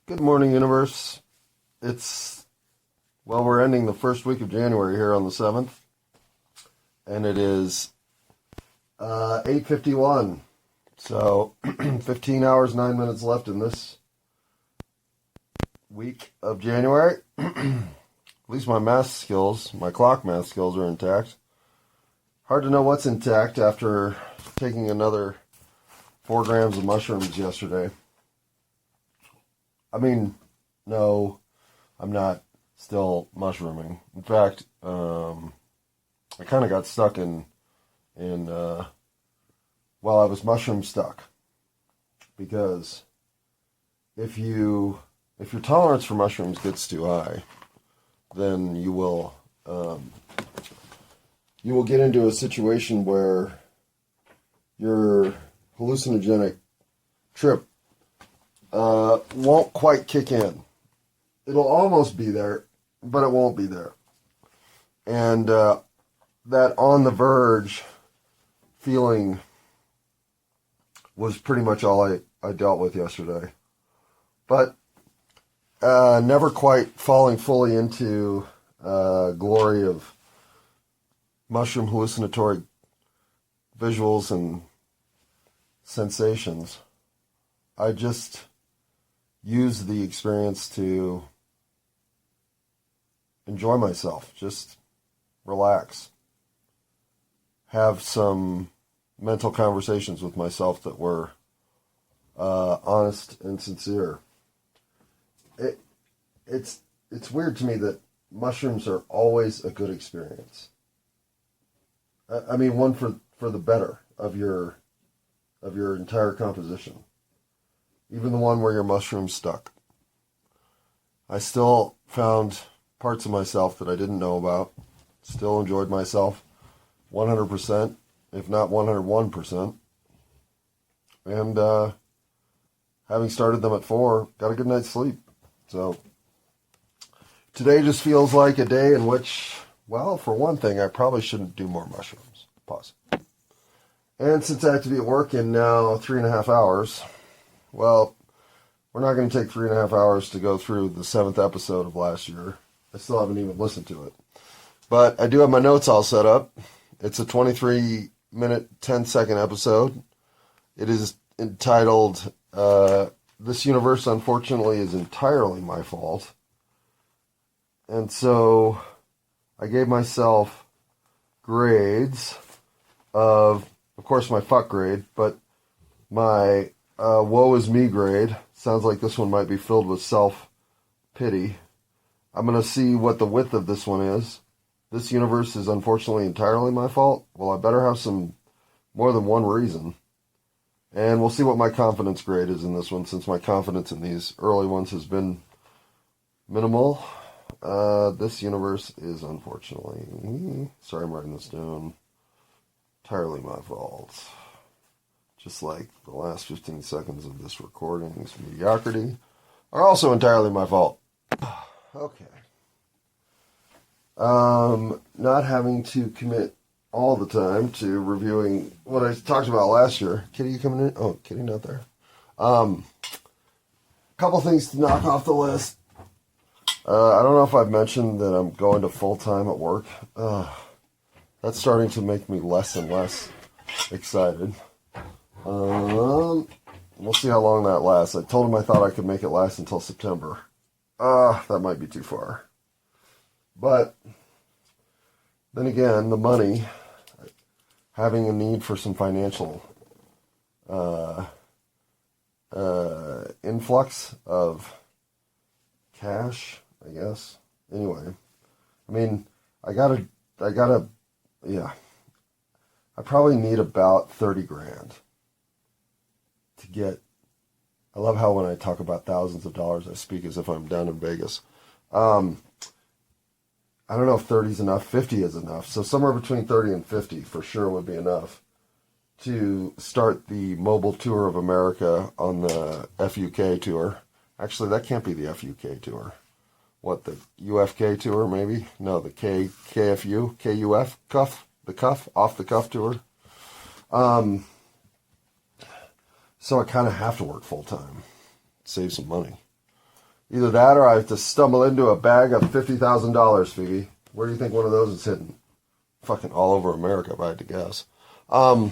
Good morning, universe. We're ending the first week of January here on the 7th, and it is 8:51. So 15 hours, 9 minutes left in this week of January. At least my my clock math skills are intact. Hard to know what's intact after taking another 4 grams of mushrooms yesterday. No, I'm not still mushrooming. In fact, I kind of got stuck I was mushroom stuck. Because if your tolerance for mushrooms gets too high, then you will get into a situation where your hallucinogenic trip won't quite kick in. It'll almost be there, but it won't be there. And that on the verge feeling was pretty much all I dealt with yesterday. But never quite falling fully into glory of mushroom hallucinatory visuals and sensations. I just use the experience to enjoy myself, just relax, have some mental conversations with myself that were honest and sincere. It's weird to me that mushrooms are always a good experience. One for the better of your entire composition. Even the one where your mushroom's stuck. I still found parts of myself that I didn't know about. Still enjoyed myself 100%, if not 101%. And having started them at 4, got a good night's sleep. So today just feels like a day in which, well, for one thing, I probably shouldn't do more mushrooms. Pause. And since I have to be at work in now 3.5 hours, well, we're not going to take 3.5 hours to go through the 7th episode of last year. I still haven't even listened to it. But I do have my notes all set up. It's a 23-minute, 10-second episode. It is entitled, This Universe, Unfortunately, is Entirely My Fault. And so I gave myself grades of course, my fuck grade, but my woe is me grade. Sounds like this one might be filled with self-pity. I'm going to see what the width of this one is. This universe is unfortunately entirely my fault. Well, I better have more than one reason. And we'll see what my confidence grade is in this one, since my confidence in these early ones has been minimal. This universe is unfortunately, sorry, I'm writing this down, entirely my fault. Just like the last 15 seconds of this recording's mediocrity are also entirely my fault. Okay. Not having to commit all the time to reviewing what I talked about last year. Kitty, you coming in? Oh, Kitty not there. Couple things to knock off the list. I don't know if I've mentioned that I'm going to full-time at work. That's starting to make me less and less excited. We'll see how long that lasts. I told him I thought I could make it last until September. That might be too far. But then again, the money, having a need for some financial influx of cash, I guess. Anyway, I probably need about 30 grand to get. I love how when I talk about thousands of dollars, I speak as if I'm down in Vegas. I don't know if 30 is enough, 50 is enough. So somewhere between 30 and 50 for sure would be enough to start the mobile tour of America on the FUK tour. Actually, that can't be the FUK tour. What, the UFK tour, maybe? No, the KFU, KUF, off the cuff tour. So I kind of have to work full time, save some money. Either that or I have to stumble into a bag of $50,000, Phoebe. Where do you think one of those is hidden? Fucking all over America, if I had to guess. All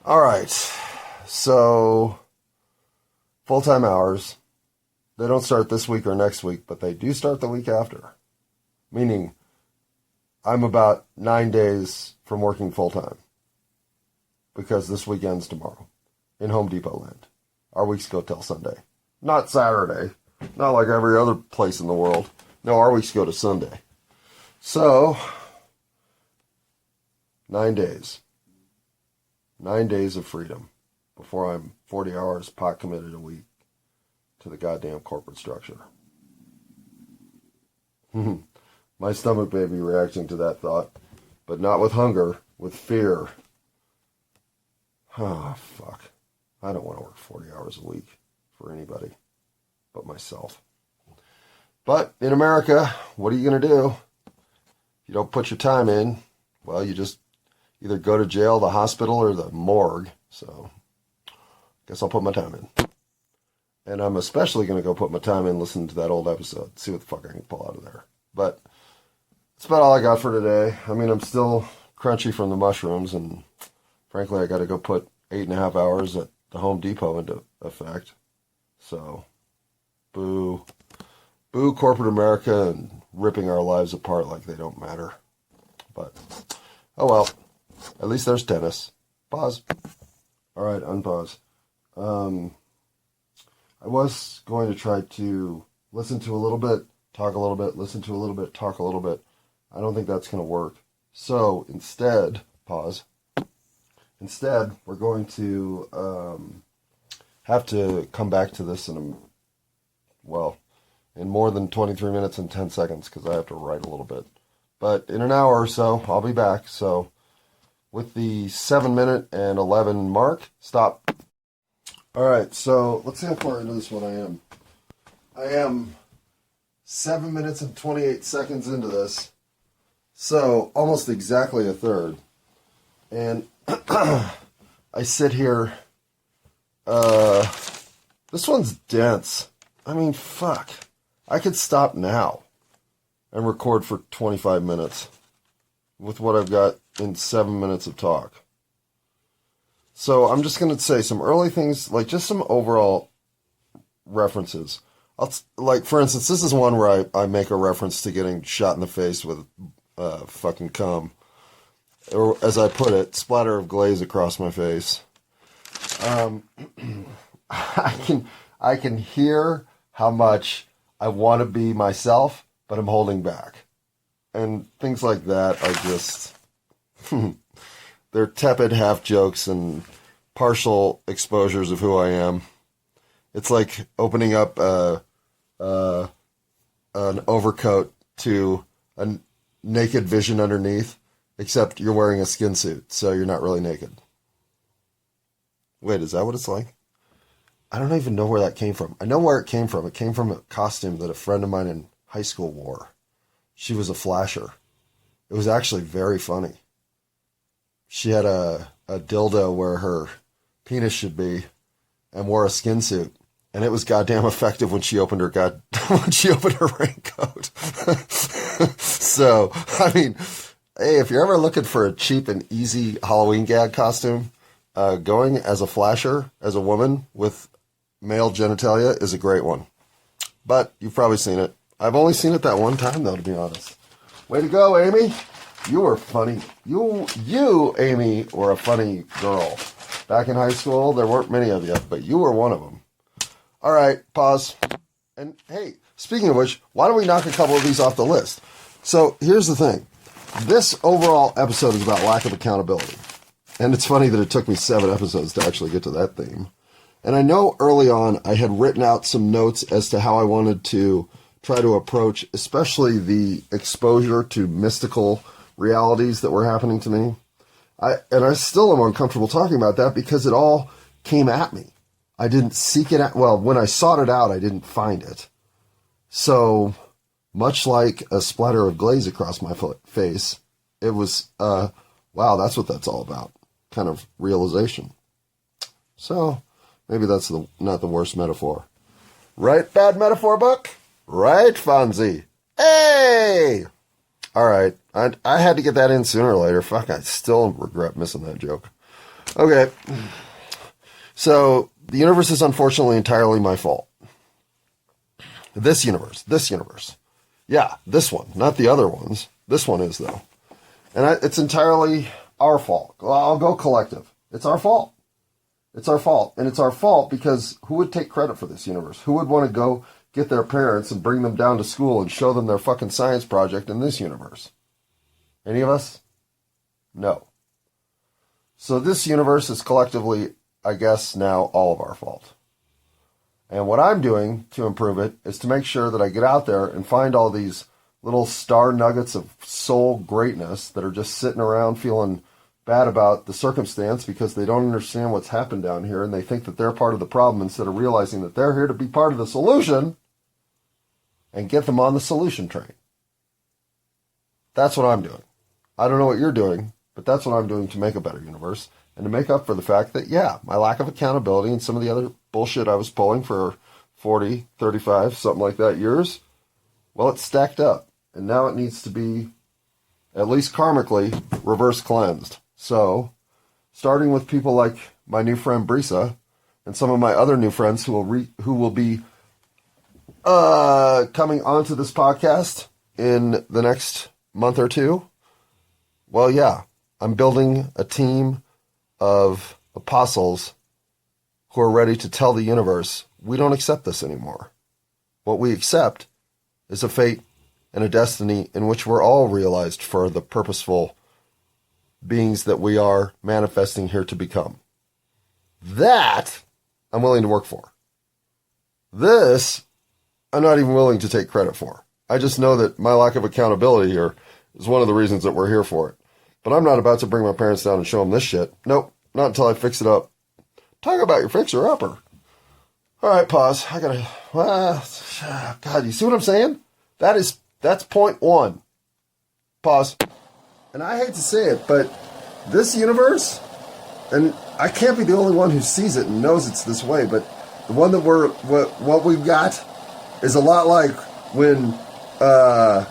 right. So, full-time hours. They don't start this week or next week, but they do start the week after. Meaning, I'm about 9 days from working full-time. Because this week ends tomorrow. In Home Depot land. Our weeks go till Sunday. Not Saturday. Not like every other place in the world. No, our weeks go to Sunday. So, 9 days. 9 days of freedom before I'm 40 hours pot committed a week to the goddamn corporate structure. My stomach may be reacting to that thought, but not with hunger, with fear. Oh, fuck. I don't want to work 40 hours a week for anybody but myself. But in America, what are you going to do? If you don't put your time in, well, you just either go to jail, the hospital, or the morgue. So, guess I'll put my time in. And I'm especially going to go put my time in listening to that old episode. See what the fuck I can pull out of there. But that's about all I got for today. I mean, I'm still crunchy from the mushrooms. And frankly, I got to go put 8.5 hours at the Home Depot into effect. So, boo. Boo corporate America and ripping our lives apart like they don't matter. But, oh well. At least there's tennis. Pause. All right, unpause. I was going to try to listen to a little bit, talk a little bit, listen to a little bit, talk a little bit. I don't think that's going to work. So instead, pause. Instead, we're going to have to come back to this in more than 23 minutes and 10 seconds because I have to write a little bit. But in an hour or so, I'll be back. So with the 7-minute and 11 mark, stop. All right, so let's see how far into this one I am. I am 7 minutes and 28 seconds into this. So almost exactly a third. And I sit here. This one's dense. I mean, fuck. I could stop now and record for 25 minutes with what I've got in 7 minutes of talk. So I'm just going to say some early things, like just some overall references. Like, for instance, this is one where I make a reference to getting shot in the face with fucking cum. Or, as I put it, splatter of glaze across my face. I can hear how much I want to be myself, but I'm holding back. And things like that are just... they're tepid half jokes and partial exposures of who I am. It's like opening up an overcoat to a naked vision underneath, except you're wearing a skin suit, so you're not really naked. Wait, is that what it's like? I don't even know where that came from. I know where it came from. It came from a costume that a friend of mine in high school wore. She was a flasher. It was actually very funny. She had a dildo where her penis should be and wore a skin suit. And it was goddamn effective when she opened her raincoat. So, I mean, hey, if you're ever looking for a cheap and easy Halloween gag costume, going as a flasher, as a woman with male genitalia is a great one. But you've probably seen it. I've only seen it that one time, though, to be honest. Way to go, Amy. You were funny. You, Amy, were a funny girl. Back in high school, there weren't many of you, but you were one of them. All right, pause. And hey, speaking of which, why don't we knock a couple of these off the list? So here's the thing. This overall episode is about lack of accountability. And it's funny that it took me 7 episodes to actually get to that theme. And I know early on I had written out some notes as to how I wanted to try to approach, especially the exposure to mystical realities that were happening to me. I still am uncomfortable talking about that because it all came at me. I didn't seek it out. Well, when I sought it out, I didn't find it. So, much like a splatter of glaze across my face, it was, wow, that's what that's all about. Kind of realization. So, maybe that's not the worst metaphor. Right, bad metaphor book? Right, Fonzie? Hey! Alright, I had to get that in sooner or later. Fuck, I still regret missing that joke. Okay. So, the universe is unfortunately entirely my fault. This universe. Yeah, this one, not the other ones. This one is, though. And it's entirely our fault. I'll go collective. It's our fault. It's our fault. And it's our fault because who would take credit for this universe? Who would want to go get their parents and bring them down to school and show them their fucking science project in this universe? Any of us? No. So this universe is collectively, I guess, now all of our fault. And what I'm doing to improve it is to make sure that I get out there and find all these little star nuggets of soul greatness that are just sitting around feeling bad about the circumstance because they don't understand what's happened down here and they think that they're part of the problem instead of realizing that they're here to be part of the solution, and get them on the solution train. That's what I'm doing. I don't know what you're doing, but that's what I'm doing to make a better universe and to make up for the fact that, yeah, my lack of accountability and some of the other bullshit I was pulling for 40, 35, something like that years, well, it's stacked up. And now it needs to be, at least karmically, reverse cleansed. So, starting with people like my new friend Brisa and some of my other new friends who will be coming onto this podcast in the next month or two, well, yeah, I'm building a team of apostles who are ready to tell the universe, we don't accept this anymore. What we accept is a fate and a destiny in which we're all realized for the purposeful beings that we are manifesting here to become. That I'm willing to work for. This I'm not even willing to take credit for. I just know that my lack of accountability here is one of the reasons that we're here for it. But I'm not about to bring my parents down and show them this shit. Nope, not until I fix it up. Talk about your fixer-upper. All right, pause. I gotta... God, you see what I'm saying? That's point one. Pause. And I hate to say it, but this universe, and I can't be the only one who sees it and knows it's this way, but the one that what we've got is a lot like when the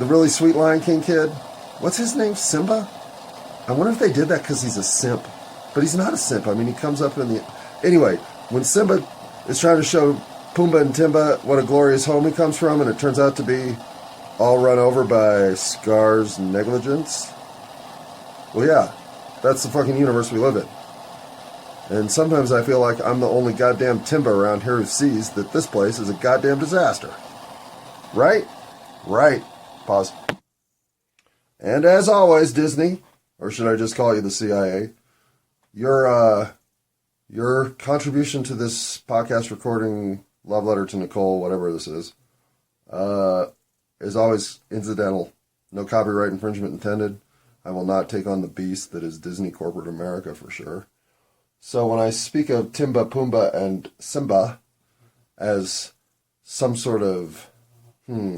really sweet Lion King kid, what's his name, Simba? I wonder if they did that because he's a simp. But he's not a simp. I mean, he comes up in the... Anyway, when Simba is trying to show Pumbaa and Timba what a glorious home he comes from, and it turns out to be all run over by Scar's negligence. Well, yeah, that's the fucking universe we live in. And sometimes I feel like I'm the only goddamn Timba around here who sees that this place is a goddamn disaster. Right? Right. Pause. And as always, Disney, or should I just call you the CIA, your contribution to this podcast recording, love letter to Nicole, whatever this is always incidental. No copyright infringement intended. I will not take on the beast that is Disney corporate America for sure. So when I speak of Timba, Pumbaa, and Simba as some sort of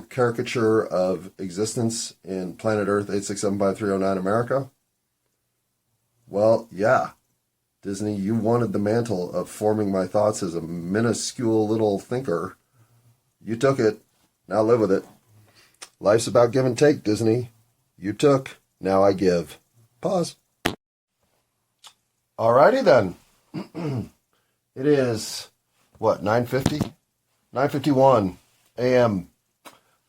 caricature of existence in planet Earth 8675309 America, well, yeah, Disney, you wanted the mantle of forming my thoughts as a minuscule little thinker. You took it. Now live with it. Life's about give and take, Disney. You took. Now I give. Pause. Alrighty then. It is, 9:50? 9:51 a.m.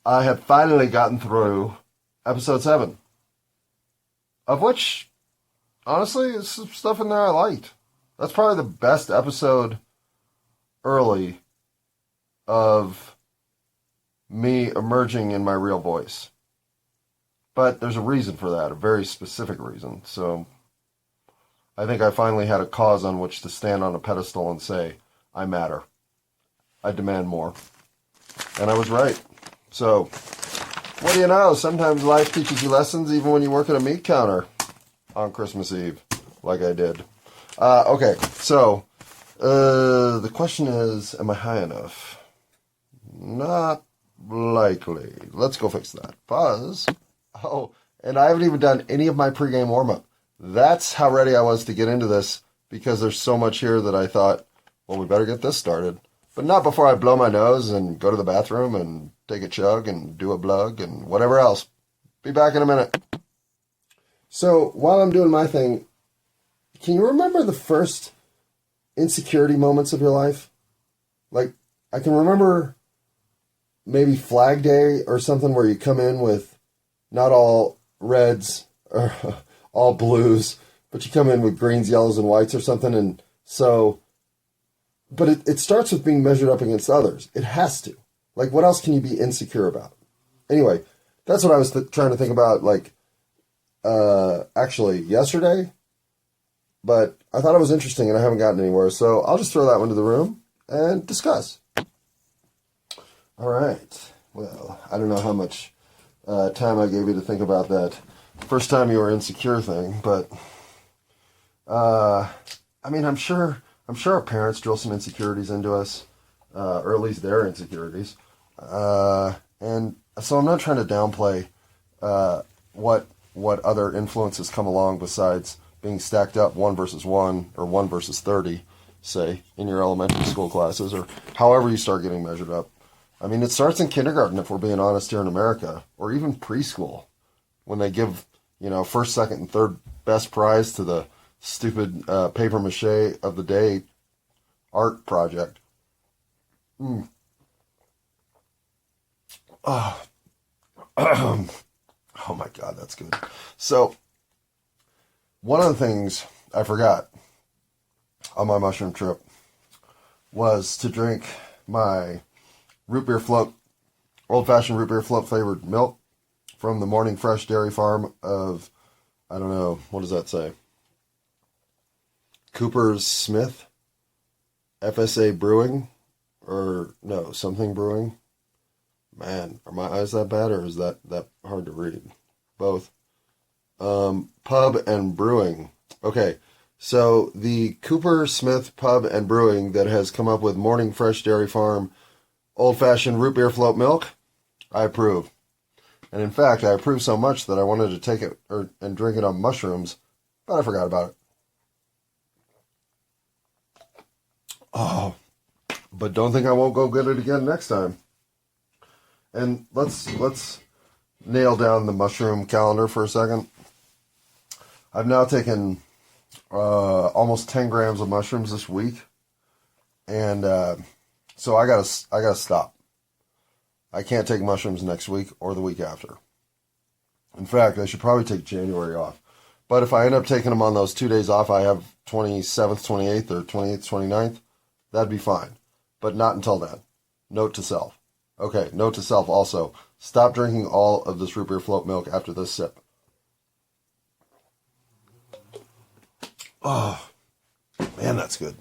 I have finally gotten through episode 7. Of which, honestly, there's some stuff in there I liked. That's probably the best episode early of me emerging in my real voice. But there's a reason for that, a very specific reason. So I think I finally had a cause on which to stand on a pedestal and say, I matter. I demand more. And I was right. So, what do you know? Sometimes life teaches you lessons even when you work at a meat counter on Christmas Eve, like I did. Okay, so the question is, am I high enough? Not likely. Let's go fix that. Pause. Oh, and I haven't even done any of my pregame warm-up. That's how ready I was to get into this, because there's so much here that I thought, well, we better get this started. but not before I blow my nose and go to the bathroom and take a chug and do a blug and whatever else. Be back in a minute. So while I'm doing my thing, can you remember the first insecurity moments of your life? Like, I can remember maybe Flag Day or something where you come in with not all reds or all blues, but you come in with greens, yellows, and whites or something. And so, but it starts with being measured up against others. It has to. Like, what else can you be insecure about? Anyway, that's what I was trying to think about, like, actually yesterday. But I thought it was interesting and I haven't gotten anywhere. So I'll just throw that one to the room and discuss. All right. Well, I don't know how much time I gave you to think about that first time you were insecure thing, but I mean, I'm sure our parents drill some insecurities into us, or at least their insecurities. And so I'm not trying to downplay what other influences come along besides being stacked up 1 versus 1 or 1 versus 30, say, in your elementary school classes, or however you start getting measured up. I mean, it starts in kindergarten, if we're being honest, here in America, or even preschool, when they give, first, second, and third best prize to the stupid paper mache of the day art project. Oh. Oh my God, that's good. So, one of the things I forgot on my mushroom trip was to drink my root beer float, old-fashioned root beer float flavored milk from the Morning Fresh Dairy Farm of, I don't know, what does that say? Cooper's Smith, FSA Brewing, or no, something brewing. Man, are my eyes that bad, or is that hard to read? Both. Pub and Brewing. Okay, so the Cooper Smith Pub and Brewing that has come up with Morning Fresh Dairy Farm old-fashioned root beer float milk, I approve. And in fact, I approve so much that I wanted to take it and drink it on mushrooms, but I forgot about it. Oh, but don't think I won't go get it again next time. And let's nail down the mushroom calendar for a second. I've now taken almost 10 grams of mushrooms this week, and so I gotta stop. I can't take mushrooms next week or the week after. In fact, I should probably take January off. But if I end up taking them on those 2 days off, I have 27th, 28th, or 28th, 29th, that'd be fine. But not until then. Note to self. Okay, note to self also. Stop drinking all of this root beer float milk after this sip. Oh, man, that's good.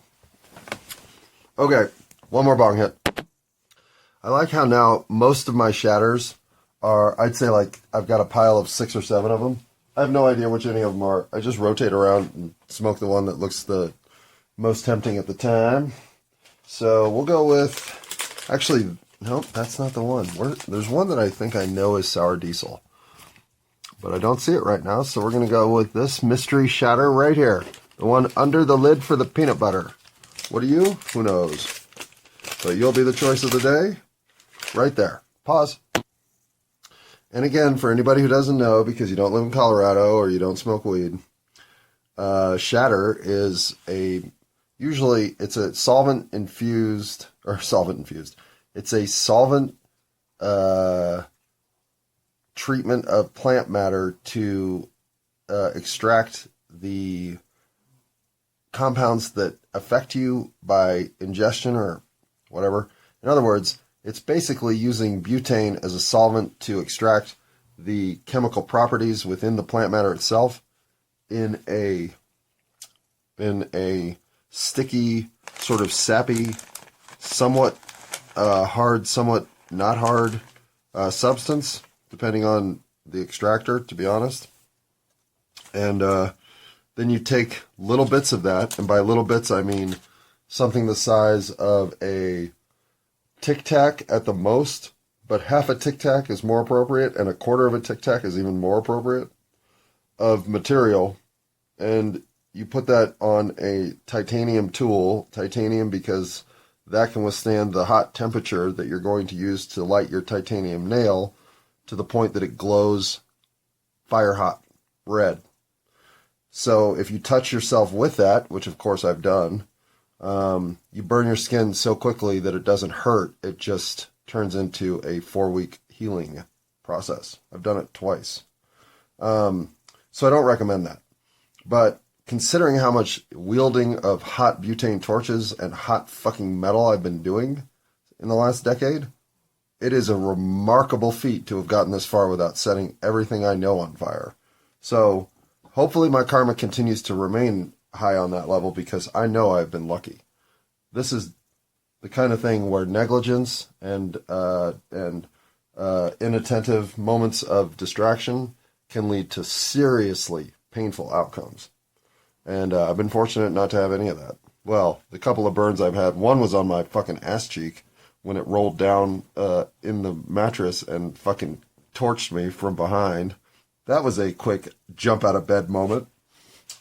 Okay, one more bong hit. I like how now most of my shatters are, I'd say like I've got a pile of 6 or 7 of them. I have no idea which any of them are. I just rotate around and smoke the one that looks the most tempting at the time. So we'll go with, actually, nope, that's not the one. There's one that I think I know is sour diesel, but I don't see it right now. So we're going to go with this mystery shatter right here. The one under the lid for the peanut butter. What are you? Who knows? But you'll be the choice of the day. Right there. Pause. And again, for anybody who doesn't know, because you don't live in Colorado or you don't smoke weed, shatter is usually it's a solvent infused. It's a solvent treatment of plant matter to extract the compounds that affect you by ingestion or whatever. In other words, it's basically using butane as a solvent to extract the chemical properties within the plant matter itself in a sticky, sort of sappy, somewhat hard, somewhat not hard substance, depending on the extractor, to be honest. And then you take little bits of that, and by little bits I mean something the size of a Tic Tac at the most, but half a Tic Tac is more appropriate, and a quarter of a Tic Tac is even more appropriate, of material. And you put that on a titanium tool, titanium because that can withstand the hot temperature that you're going to use to light your titanium nail to the point that it glows fire hot red. So if you touch yourself with that, which of course I've done, you burn your skin so quickly that it doesn't hurt. It just turns into a 4-week healing process. I've done it twice. So I don't recommend that. But considering how much wielding of hot butane torches and hot fucking metal I've been doing in the last decade, it is a remarkable feat to have gotten this far without setting everything I know on fire. So hopefully my karma continues to remain high on that level because I know I've been lucky. This is the kind of thing where negligence and inattentive moments of distraction can lead to seriously painful outcomes. And I've been fortunate not to have any of that. Well, the couple of burns I've had, one was on my fucking ass cheek when it rolled down in the mattress and fucking torched me from behind. That was a quick jump out of bed moment.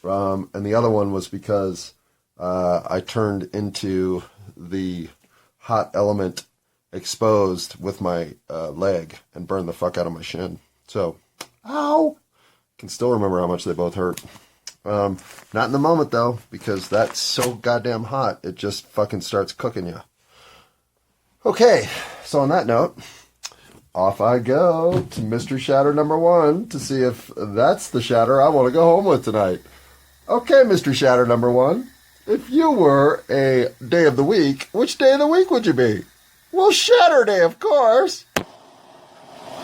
And the other one was because I turned into the hot element exposed with my leg and burned the fuck out of my shin. So, ow! Can still remember how much they both hurt. Not in the moment though, because that's so goddamn hot, it just fucking starts cooking you. Okay, so on that note, off I go to mystery shatter number 1 to see if that's the shatter I want to go home with tonight. Okay, mystery shatter number 1. If you were a day of the week, which day of the week would you be? Well, Shatter Day, of course.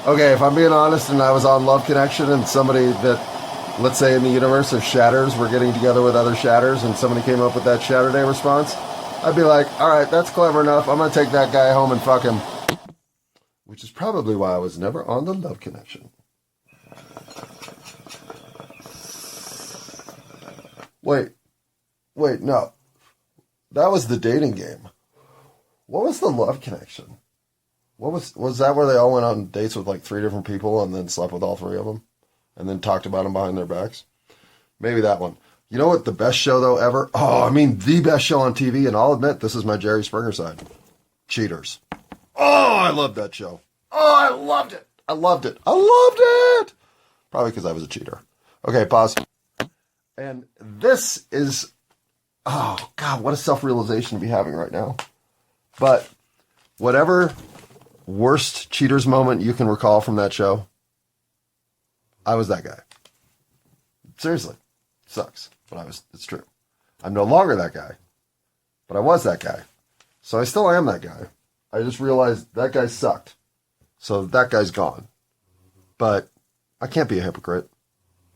Okay, if I'm being honest and I was on Love Connection and somebody that, let's say in the universe of shatters, we're getting together with other shatters and somebody came up with that Shatter Day response, I'd be like, all right, that's clever enough. I'm going to take that guy home and fuck him. Which is probably why I was never on the Love Connection. Wait, no. That was the dating game. What was the Love Connection? Was that where they all went on dates with like 3 different people and then slept with all 3 of them? And then talked about them behind their backs? Maybe that one. You know what the best show though ever? Oh, I mean the best show on TV, and I'll admit this is my Jerry Springer side. Cheaters. Oh, I loved that show. Oh, I loved it. I loved it. Probably because I was a cheater. Okay, pause. And this is, oh God, what a self-realization to be having right now. But whatever worst cheaters moment you can recall from that show, I was that guy. Seriously. Sucks. But it's true. I'm no longer that guy. But I was that guy. So I still am that guy. I just realized that guy sucked. So that guy's gone. But I can't be a hypocrite.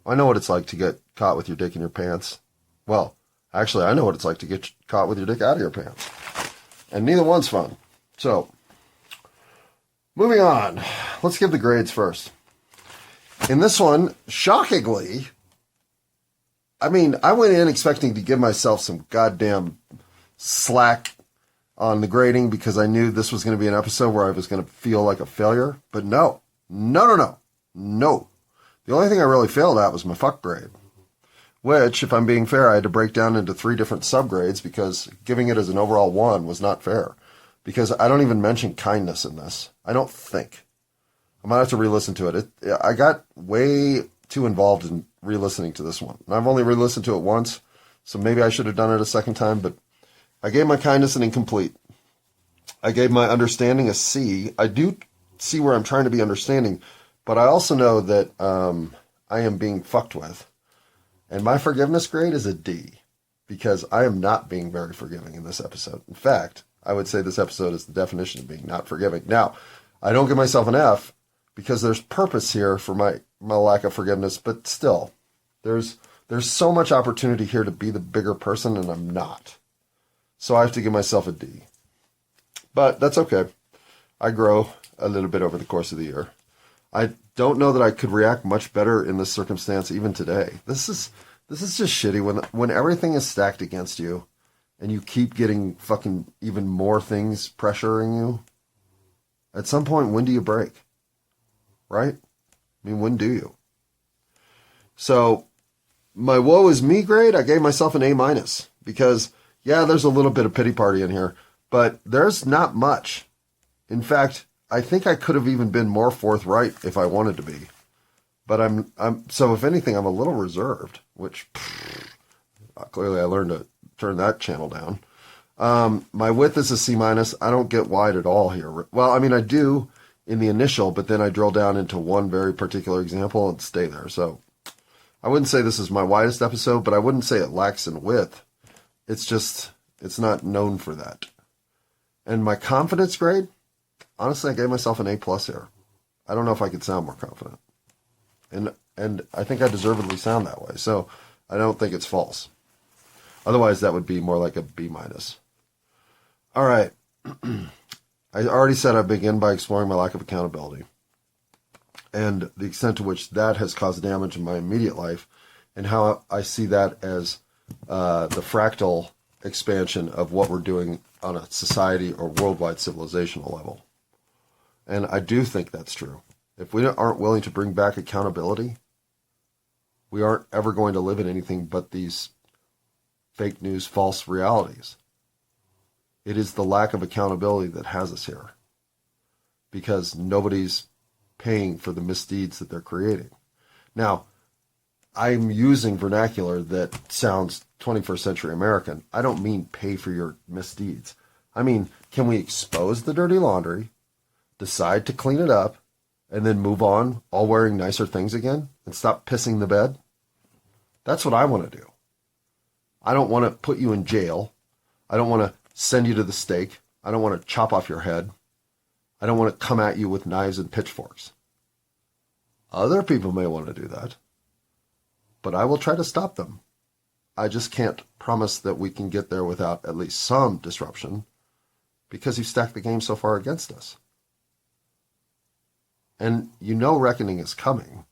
I know what it's like to get caught with your dick in your pants. Well, actually, I know what it's like to get caught with your dick out of your pants. And neither one's fun. So, moving on. Let's give the grades first. In this one, shockingly, I mean, I went in expecting to give myself some goddamn slack on the grading because I knew this was going to be an episode where I was going to feel like a failure. But no. The only thing I really failed at was my fuck grade. Which, if I'm being fair, I had to break down into 3 different subgrades because giving it as an overall 1 was not fair. Because I don't even mention kindness in this. I don't think. I might have to re-listen to it. I got way too involved in re-listening to this one. And I've only re-listened to it once, so maybe I should have done it a second time, but I gave my kindness an incomplete. I gave my understanding a C. I do see where I'm trying to be understanding, but I also know that I am being fucked with. And my forgiveness grade is a D, because I am not being very forgiving in this episode. In fact, I would say this episode is the definition of being not forgiving. Now, I don't give myself an F, because there's purpose here for my lack of forgiveness, but still, there's so much opportunity here to be the bigger person, and I'm not. So I have to give myself a D. But that's okay. I grow a little bit over the course of the year. I don't know that I could react much better in this circumstance even today. This is just shitty when everything is stacked against you and you keep getting fucking even more things pressuring you. At some point, when do you break? Right? I mean, when do you? So, my woe is me grade, I gave myself an A- because, yeah, there's a little bit of pity party in here, But there's not much. In fact, I think I could have even been more forthright if I wanted to be. But so if anything, I'm a little reserved, which clearly I learned to turn that channel down. My width is a C-. I don't get wide at all here. Well, I mean, I do in the initial, but then I drill down into one very particular example and stay there. So I wouldn't say this is my widest episode, but I wouldn't say it lacks in width. It's not known for that. And my confidence grade, honestly, I gave myself an A+ here. I don't know if I could sound more confident. And I think I deservedly sound that way. So I don't think it's false. Otherwise, that would be more like a B-. All right. I already said I begin by exploring my lack of accountability and the extent to which that has caused damage in my immediate life and how I see that as the fractal expansion of what we're doing on a society or worldwide civilizational level. And I do think that's true. If we aren't willing to bring back accountability, we aren't ever going to live in anything but these fake news, false realities. It is the lack of accountability that has us here because nobody's paying for the misdeeds that they're creating. Now, I'm using vernacular that sounds 21st century American. I don't mean pay for your misdeeds. I mean, can we expose the dirty laundry, decide to clean it up, and then move on, all wearing nicer things again, and stop pissing the bed? That's what I want to do. I don't want to put you in jail. I don't want to send you to the stake. I don't want to chop off your head. I don't want to come at you with knives and pitchforks. Other people may want to do that, but I will try to stop them. I just can't promise that we can get there without at least some disruption because you've stacked the game so far against us. And you know reckoning is coming.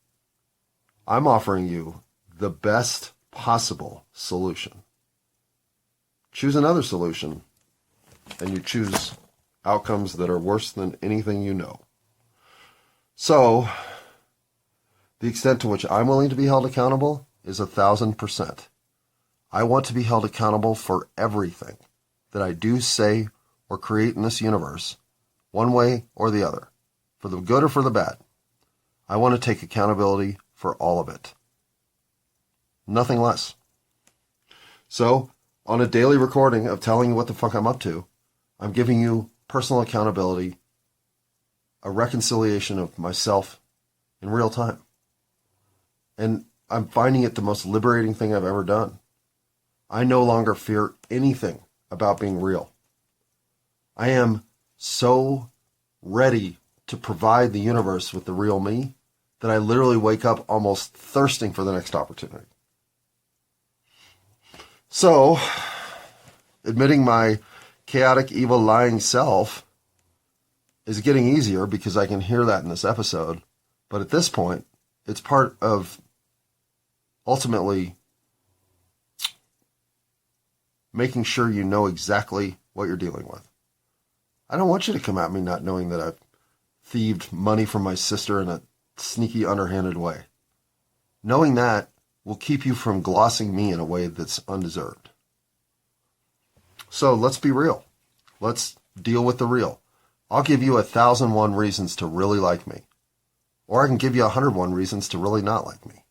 I'm offering you the best possible solution. Choose another solution, and you choose outcomes that are worse than anything you know. So, the extent to which I'm willing to be held accountable is 1,000%. I want to be held accountable for everything that I do, say, or create in this universe, one way or the other, for the good or for the bad. I want to take accountability for all of it. Nothing less. So, on a daily recording of telling you what the fuck I'm up to, I'm giving you personal accountability, a reconciliation of myself in real time. And I'm finding it the most liberating thing I've ever done. I no longer fear anything about being real. I am so ready to provide the universe with the real me that I literally wake up almost thirsting for the next opportunity. So, admitting my chaotic, evil, lying self is getting easier because I can hear that in this episode. But at this point, it's part of ultimately making sure you know exactly what you're dealing with. I don't want you to come at me not knowing that I've thieved money from my sister in a sneaky, underhanded way. Knowing that will keep you from glossing me in a way that's undeserved. So let's be real. Let's deal with the real. I'll give you 1,001 reasons to really like me. Or I can give you 101 reasons to really not like me.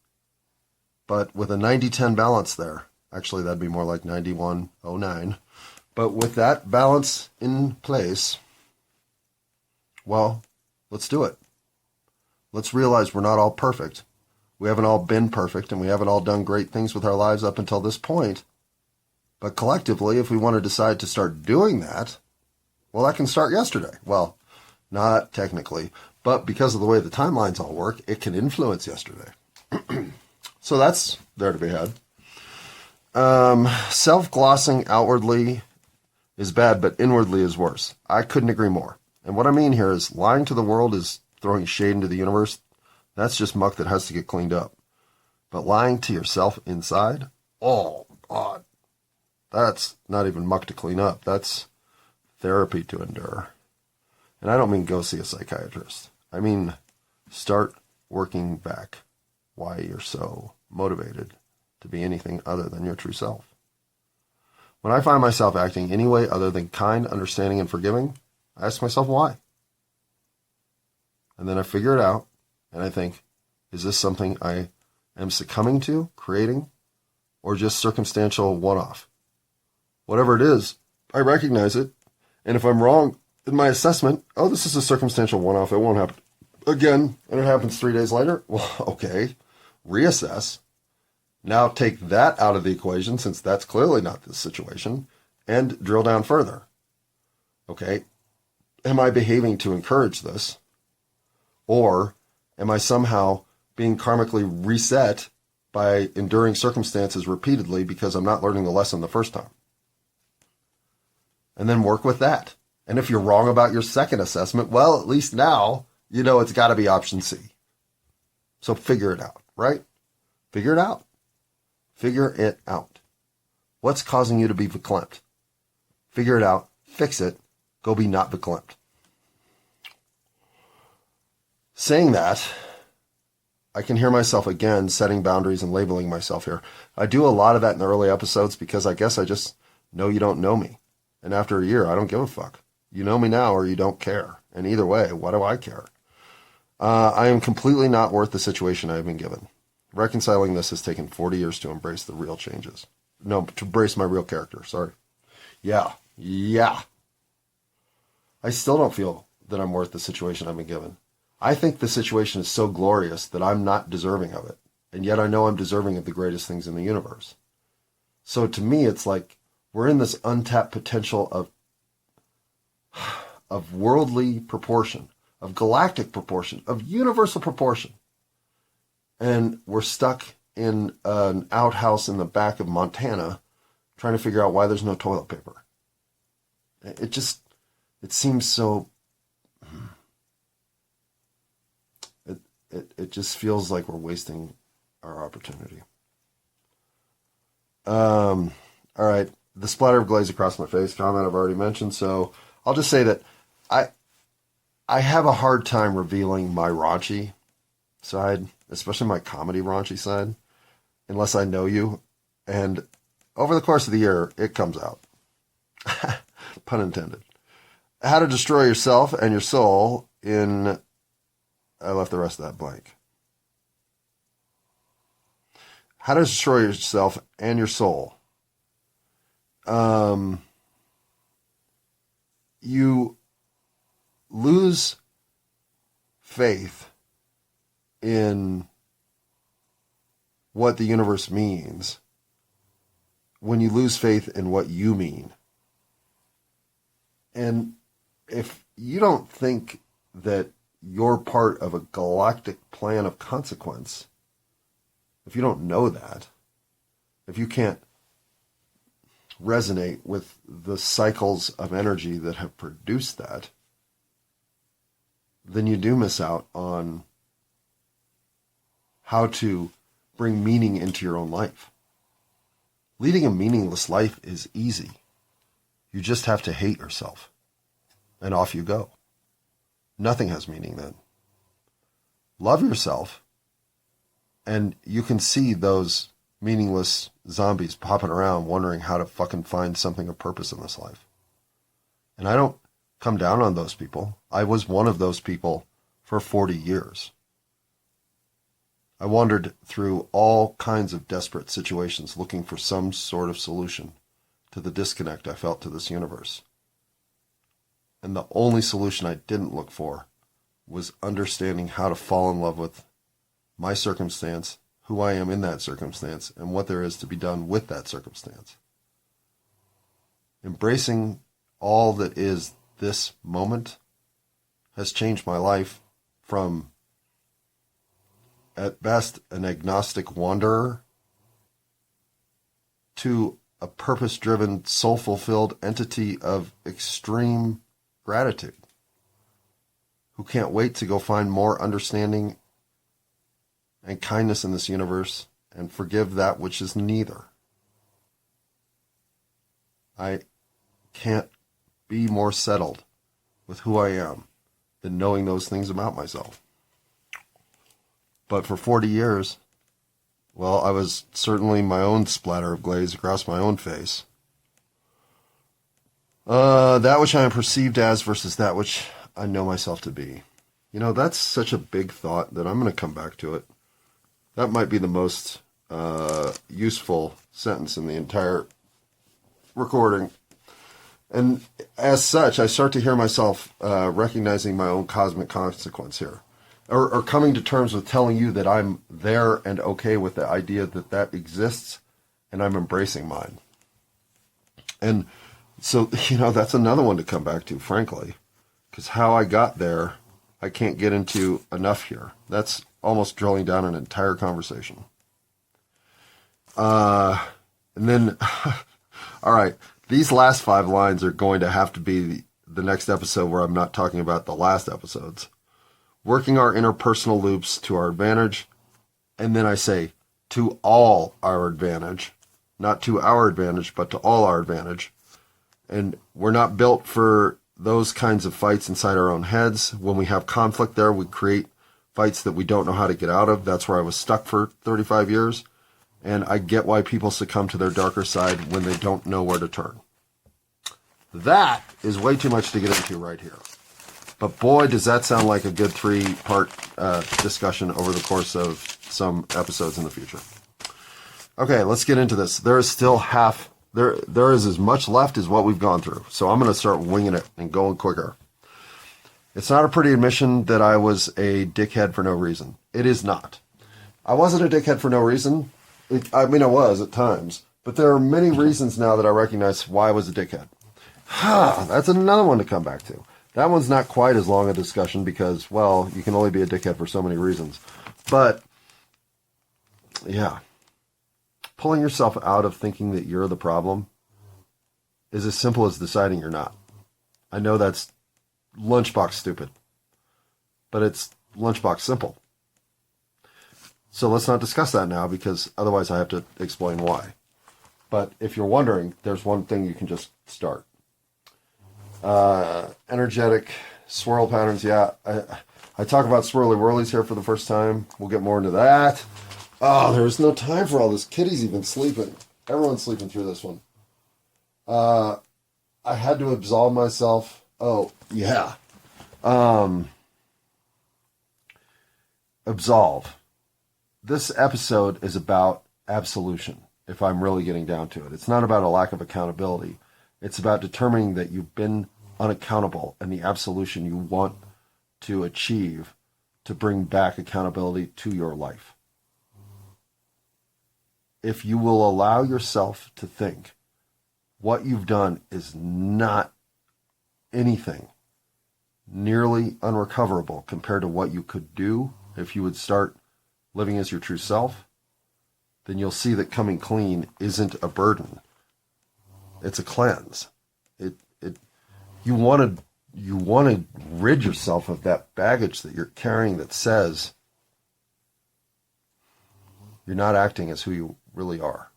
But with a 90-10 balance there, actually that'd be more like 91-09. But with that balance in place, well, let's do it. Let's realize we're not all perfect. We haven't all been perfect, and we haven't all done great things with our lives up until this point. But collectively, if we want to decide to start doing that, well, that can start yesterday. Well, not technically, but because of the way the timelines all work, it can influence yesterday. So that's there to be had. Self-glossing outwardly is bad, but inwardly is worse. I couldn't agree more. And what I mean here is lying to the world is throwing shade into the universe. That's just muck that has to get cleaned up. But lying to yourself inside, oh, God, that's not even muck to clean up. That's therapy to endure. And I don't mean go see a psychiatrist. I mean start working back why you're so motivated to be anything other than your true self. When I find myself acting any way other than kind, understanding, and forgiving, I ask myself why. And then I figure it out, and I think, is this something I am succumbing to, creating, or just circumstantial one-off? Whatever it is, I recognize it, and if I'm wrong in my assessment, oh, this is a circumstantial one-off, it won't happen again, and it happens 3 days later, well, okay, reassess. Now take that out of the equation, since that's clearly not the situation, and drill down further. Okay, am I behaving to encourage this? Or am I somehow being karmically reset by enduring circumstances repeatedly because I'm not learning the lesson the first time? And then work with that. And if you're wrong about your second assessment, well, at least now you know it's got to be option C. So figure it out, right? Figure it out. Figure it out. What's causing you to be verklempt? Figure it out. Fix it. Go be not verklempt. Saying that, I can hear myself again setting boundaries and labeling myself here. I do a lot of that in the early episodes because I guess I just know you don't know me. And after a year, I don't give a fuck. You know me now or you don't care. And either way, why do I care? I am completely not worth the situation I have been given. Reconciling this has taken 40 years to embrace the real changes. No, to embrace my real character, sorry. Yeah. I still don't feel that I'm worth the situation I've been given. I think the situation is so glorious that I'm not deserving of it. And yet I know I'm deserving of the greatest things in the universe. So to me, it's like we're in this untapped potential of worldly proportion, of galactic proportion, of universal proportion. And we're stuck in an outhouse in the back of Montana trying to figure out why there's no toilet paper. It seems so... It just feels like we're wasting our opportunity. All right. The splatter of glaze across my face comment I've already mentioned. So I'll just say that I have a hard time revealing my raunchy side, especially my comedy raunchy side, unless I know you. And over the course of the year, it comes out. Pun intended. How to destroy yourself and your soul in... I left the rest of that blank. How to destroy yourself and your soul. You lose faith in what the universe means when you lose faith in what you mean. And if you don't think that you're part of a galactic plan of consequence, if you don't know that, if you can't resonate with the cycles of energy that have produced that, then you do miss out on how to bring meaning into your own life. Leading a meaningless life is easy. You just have to hate yourself. And off you go. Nothing has meaning then. Love yourself, and you can see those meaningless zombies popping around wondering how to fucking find something of purpose in this life. And I don't come down on those people. I was one of those people for 40 years. I wandered through all kinds of desperate situations looking for some sort of solution to the disconnect I felt to this universe. And the only solution I didn't look for was understanding how to fall in love with my circumstance, who I am in that circumstance, and what there is to be done with that circumstance. Embracing all that is this moment has changed my life from, at best, an agnostic wanderer to a purpose-driven, soul-fulfilled entity of extreme gratitude, who can't wait to go find more understanding and kindness in this universe and forgive that which is neither. I can't be more settled with who I am than knowing those things about myself. But for 40 years, well, I was certainly my own splatter of glaze across my own face. That which I am perceived as versus that which I know myself to be. You know, that's such a big thought that I'm going to come back to it. That might be the most useful sentence in the entire recording. And as such, I start to hear myself recognizing my own cosmic consequence here. Or coming to terms with telling you that I'm there and okay with the idea that that exists, and I'm embracing mine. And so, you know, that's another one to come back to, frankly. Because how I got there, I can't get into enough here. That's almost drilling down an entire conversation. And then, all right, these last 5 lines are going to have to be the next episode where I'm not talking about the last episodes. Working our interpersonal loops to our advantage. And then I say, to all our advantage. Not to our advantage, but to all our advantage. And we're not built for those kinds of fights inside our own heads. When we have conflict there, we create fights that we don't know how to get out of. That's where I was stuck for 35 years. And I get why people succumb to their darker side when they don't know where to turn. That is way too much to get into right here. But boy, does that sound like a good 3-part discussion over the course of some episodes in the future. Okay, let's get into this. There is still there is as much left as what we've gone through. So I'm going to start winging it and going quicker. It's not a pretty admission that I was a dickhead for no reason. It is not. I wasn't a dickhead for no reason. I was at times. But there are many reasons now that I recognize why I was a dickhead. That's another one to come back to. That one's not quite as long a discussion because, well, you can only be a dickhead for so many reasons. But, yeah. Pulling yourself out of thinking that you're the problem is as simple as deciding you're not. I know that's lunchbox stupid, but it's lunchbox simple. So let's not discuss that now because otherwise I have to explain why. But if you're wondering, there's one thing you can just start. Energetic swirl patterns. Yeah, I talk about swirly whirlies here for the first time. We'll get more into that. Oh, there's no time for all this. Kitty's even sleeping. Everyone's sleeping through this one. I had to absolve myself. Oh, yeah. Absolve. This episode is about absolution, if I'm really getting down to it. It's not about a lack of accountability. It's about determining that you've been unaccountable and the absolution you want to achieve to bring back accountability to your life. If you will allow yourself to think what you've done is not anything nearly unrecoverable compared to what you could do if you would start living as your true self, then you'll see that coming clean isn't a burden. It's a cleanse. You want to rid yourself of that baggage that you're carrying that says you're not acting as who you really are.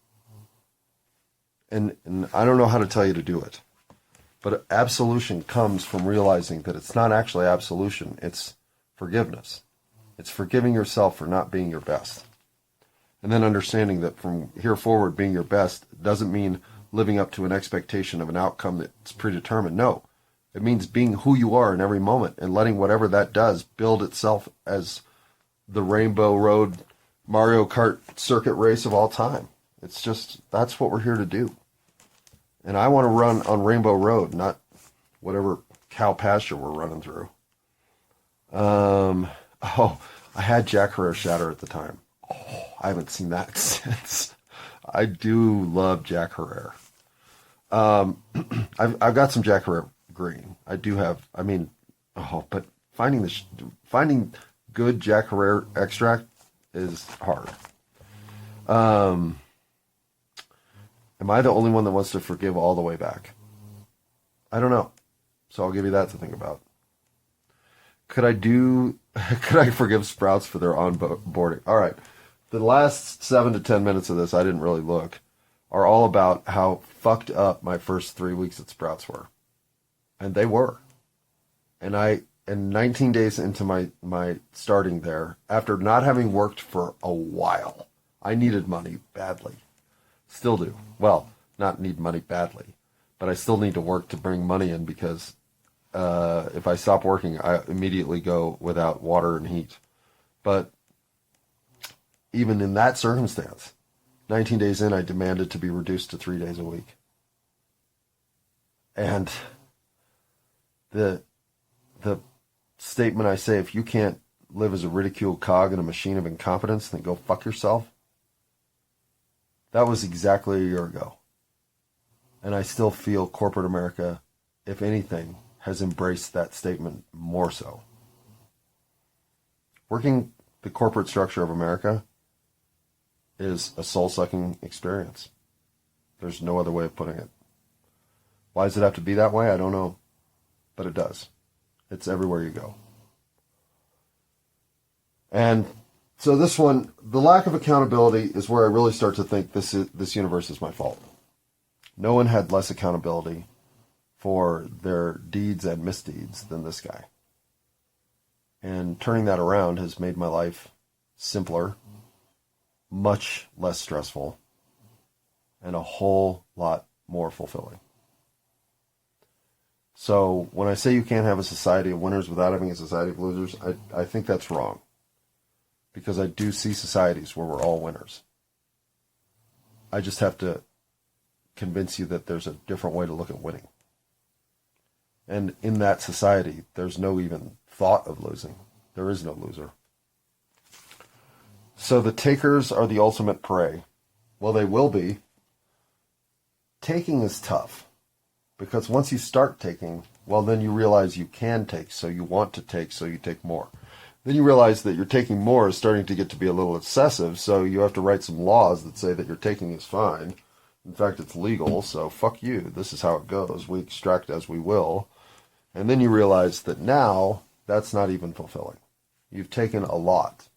And I don't know how to tell you to do it. But absolution comes from realizing that it's not actually absolution, it's forgiveness. It's forgiving yourself for not being your best. And then understanding that from here forward, being your best doesn't mean living up to an expectation of an outcome that's predetermined. No, it means being who you are in every moment and letting whatever that does build itself as the Rainbow Road Mario Kart circuit race of all time. It's just, that's what we're here to do. And I want to run on Rainbow Road, not whatever cow pasture we're running through. I had Jack Herrera Shatter at the time. Oh, I haven't seen that since. I do love Jack Herrera. I've got some Jack Herrera green. I do have. But finding good Jack Herrera extract is hard. Am I the only one that wants to forgive all the way back? I don't know. So I'll give you that to think about. Could I forgive Sprouts for their onboarding? All right. The last 7 to 10 minutes of this, I didn't really look, are all about how fucked up my first 3 weeks at Sprouts were. And they were. And 19 days into my starting there, after not having worked for a while, I needed money badly. Still do. Well, not need money badly. but I still need to work to bring money in because if I stop working, I immediately go without water and heat. But even in that circumstance, 19 days in, I demanded to be reduced to 3 days a week. And the statement I say, if you can't live as a ridiculed cog in a machine of incompetence, then go fuck yourself. That was exactly a year ago. And I still feel corporate America, if anything, has embraced that statement more so. Working the corporate structure of America is a soul-sucking experience. There's no other way of putting it. Why does it have to be that way? I don't know. But it does. It's everywhere you go. And so this one, the lack of accountability is where I really start to think this universe is my fault. No one had less accountability for their deeds and misdeeds than this guy. And turning that around has made my life simpler, much less stressful, and a whole lot more fulfilling. So when I say you can't have a society of winners without having a society of losers, I think that's wrong. Because I do see societies where we're all winners. I just have to convince you that there's a different way to look at winning. And in that society, there's no even thought of losing. There is no loser. So the takers are the ultimate prey. Well, they will be. Taking is tough. Because once you start taking, well, then you realize you can take, so you want to take, so you take more. Then you realize that you're taking more is starting to get to be a little excessive, so you have to write some laws that say that your taking is fine. In fact, it's legal, so fuck you. This is how it goes. We extract as we will. And then you realize that now, that's not even fulfilling. You've taken a lot.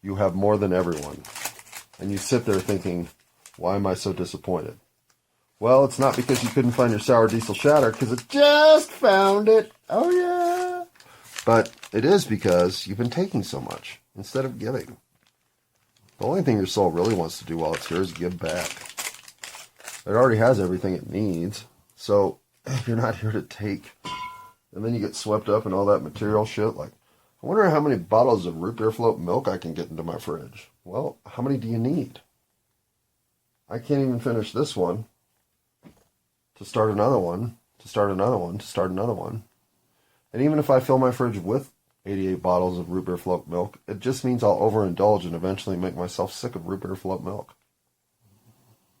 You have more than everyone. And you sit there thinking, why am I so disappointed? Well, it's not because you couldn't find your sour diesel shatter, because I just found it. Oh, yeah. But it is because you've been taking so much instead of giving. The only thing your soul really wants to do while it's here is give back. It already has everything it needs. So if you're not here to take, and then you get swept up in all that material shit, like, I wonder how many bottles of root beer float milk I can get into my fridge. Well, how many do you need? I can't even finish this one. To start another one, to start another one, to start another one. And even if I fill my fridge with 88 bottles of root beer float milk, it just means I'll overindulge and eventually make myself sick of root beer float milk.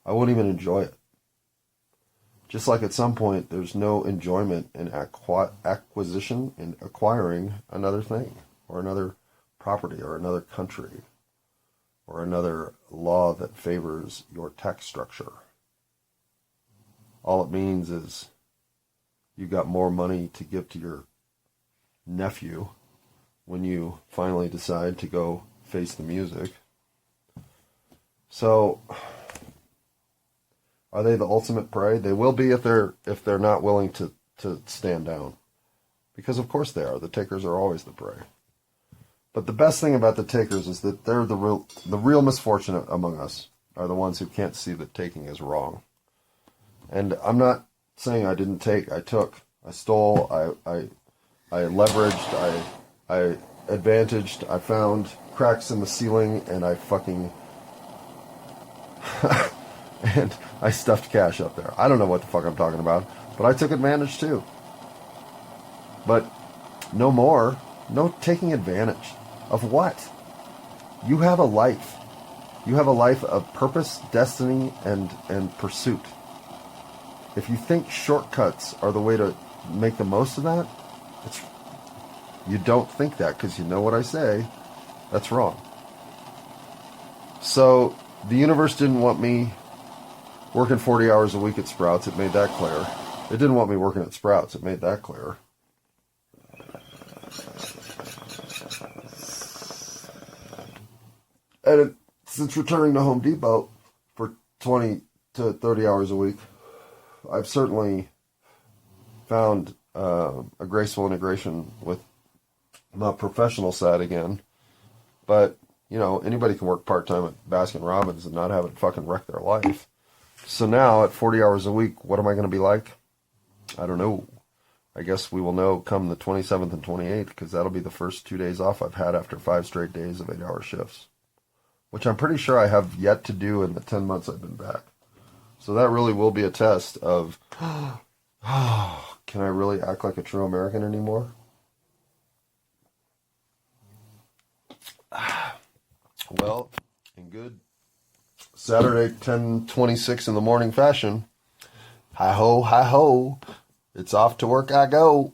I won't even enjoy it. Just like at some point, there's no enjoyment in acquisition, in acquiring another thing, or another property, or another country, or another law that favors your tax structure. All it means is you got more money to give to your nephew when you finally decide to go face the music. So, are they the ultimate prey? They will be if they're not willing to stand down. Because of course they are. The takers are always the prey. But the best thing about the takers is that they're the real misfortunate among us are the ones who can't see that taking is wrong. And I'm not saying I didn't take. I took. I stole. I leveraged. I advantaged. I found cracks in the ceiling, and I fucking and I stuffed cash up there. I don't know what the fuck I'm talking about, but I took advantage too. But no more. No taking advantage of what? You have a life. You have a life of purpose, destiny, and pursuit. If you think shortcuts are the way to make the most of that, you don't think that because you know what I say. That's wrong. So the universe didn't want me working 40 hours a week at Sprouts. It made that clear. It didn't want me working at Sprouts. It made that clear. And since returning to Home Depot for 20 to 30 hours a week, I've certainly found a graceful integration with my professional side again. But, you know, anybody can work part-time at Baskin-Robbins and not have it fucking wreck their life. So now, at 40 hours a week, what am I going to be like? I don't know. I guess we will know come the 27th and 28th, because that'll be the first 2 days off I've had after 5 straight days of 8-hour shifts, which I'm pretty sure I have yet to do in the 10 months I've been back. So that really will be a test of, can I really act like a true American anymore? Well, in good Saturday 10:26 in the morning fashion, hi ho, it's off to work I go.